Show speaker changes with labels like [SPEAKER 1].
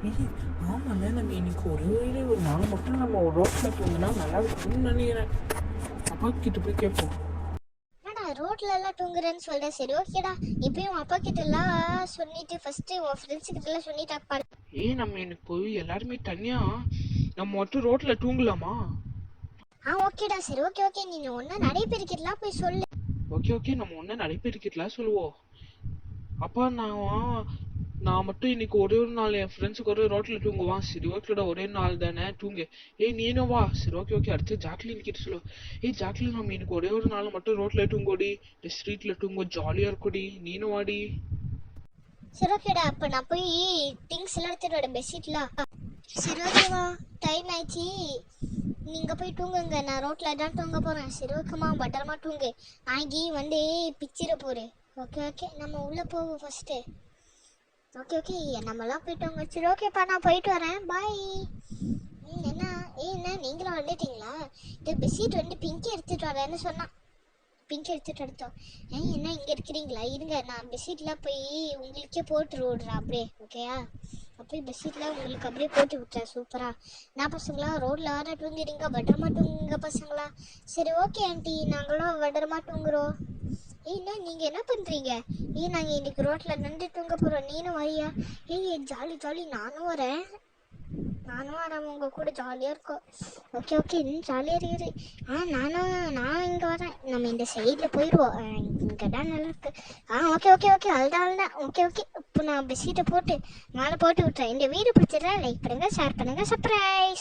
[SPEAKER 1] ஏய் ஆமாண்ணே, நம்ம இன்னைக்கு ஒரு நாள் மட்டும் நம்ம ஒரு ரோட்டில் தூங்கினா நல்லா இருக்கும்னு நினைக்கிறேன். அப்பா கிட்ட போய் கேட்போம்.
[SPEAKER 2] என்னடா ரோட்ல எல்லாம் தூங்குறேன்னு சொல்ற? சரி ஓகேடா, இப்பயும் உன் அப்பா கிட்ட எல்லாம் சொல்லிட்டு ஃபர்ஸ்ட் உன் ஃப்ரெண்ட்ஸ் கிட்ட எல்லாம் சொல்லிட்டாப்பா.
[SPEAKER 1] ஏய் நம்ம இன்னைக்கு போய் எல்லாருமே தனியா நம்ம மட்டும் ரோட்ல தூங்கலாமா?
[SPEAKER 2] ஓகேடா, சரி ஓகே ஓகே, நீ ஒன்னா நிறைய பேருக்கிட்டலாம் போய் சொல்லு.
[SPEAKER 1] ஓகே நம்ம ஒன்றும் நடைபெறுக்கிட்டலாம் சொல்லுவோம். அப்பா நான் மட்டும் இன்னைக்கு ஒரே ஒரு நாள் என் ஃப்ரெண்ட்ஸுக்கு ஒரே ரோட்டில் தூங்குவான். சரி ஓகேடா, ஒரே நாள் தானே தூங்கு. ஏய் நீனும் வா. சரி ஓகே அடுத்து ஜாக்லின் கிட்ட சொல்லுவோம். ஏய் ஜாக்லின், நம்ம இன்னைக்கு ஒரே ஒரு நாள் மட்டும் ரோட்டில் தூங்கோடி, இந்த ஸ்ட்ரீட்டில் தூங்குவோம், ஜாலியாக இருக்குடி, நீனும் வாடி.
[SPEAKER 2] சரி ஓகேடா, அப்ப நான் போய் திங்ஸ் எல்லாம் எடுத்துட்டு வரேன், பெட்ஷீட்லாம். சரி ஓகேவா, டைம் ஆயிடுச்சு, நீங்க போய் தூங்குங்க, நான் ரோட்ல தான் தூங்க போறேன். சரி ஓகேம்மா, பத்திரமா தூங்கு, நாய்கி வந்து பிச்சிட போறேன். ஓகே ஓகே, நம்ம உள்ள போவோம் ஃபர்ஸ்ட். ஓகே நம்மலாம் போயிட்டோங்க. சரி ஓகேப்பா, நான் போயிட்டு வரேன், பாய். என்ன என்ன நீங்களும் வந்துட்டீங்களா? இந்த பெட்ஷீட் வந்து பிங்கி எடுத்துட்டு வரேன்னு சொன்னான். பிங்க் எடுத்துட்டு எடுத்தோம். என்ன இங்கே இருக்கிறீங்களா? இருங்க, நான் பெட்ஷீட்லாம் போய் உங்களுக்கே போட்டு விடுறேன் அப்படியே, ஓகேயா? அப்படியே பெட்ஷீட்லாம் உங்களுக்கு அப்படியே போட்டு விட்டுறேன். சூப்பரா. நான் பசங்களா ரோட்ல வர தூங்கிடுங்க, பத்திரமா தூங்குங்க பசங்களா. சரி ஓகே ஆண்டி, நாங்களும் பத்திரமா தூங்குறோம். என்ன நீங்க என்ன பண்றீங்க? நாங்க இன்னைக்கு ரோட்ல நின்று தூங்க போறோம், நீனும் வரியா? ஜாலி ஜாலி, நானும் வரேன் உங்க கூட ஜாலியாக இருக்கும். ஓகே இன்னும் ஜாலியாக இரு. நான் இங்கே வரேன், நம்ம இந்த சைடில் போயிடுவோம், இங்கே தான் நல்லா இருக்கு. ஓகே அதுதான் ஓகே இப்போ நான் பெட்ஷீட்டை போட்டு மேலே போட்டு விட்டுறேன். இந்த வீடியோ பிடிச்சிடறேன், லைக் பண்ணுங்கள், ஷேர் பண்ணுங்கள், சப்ஸ்கிரைப்.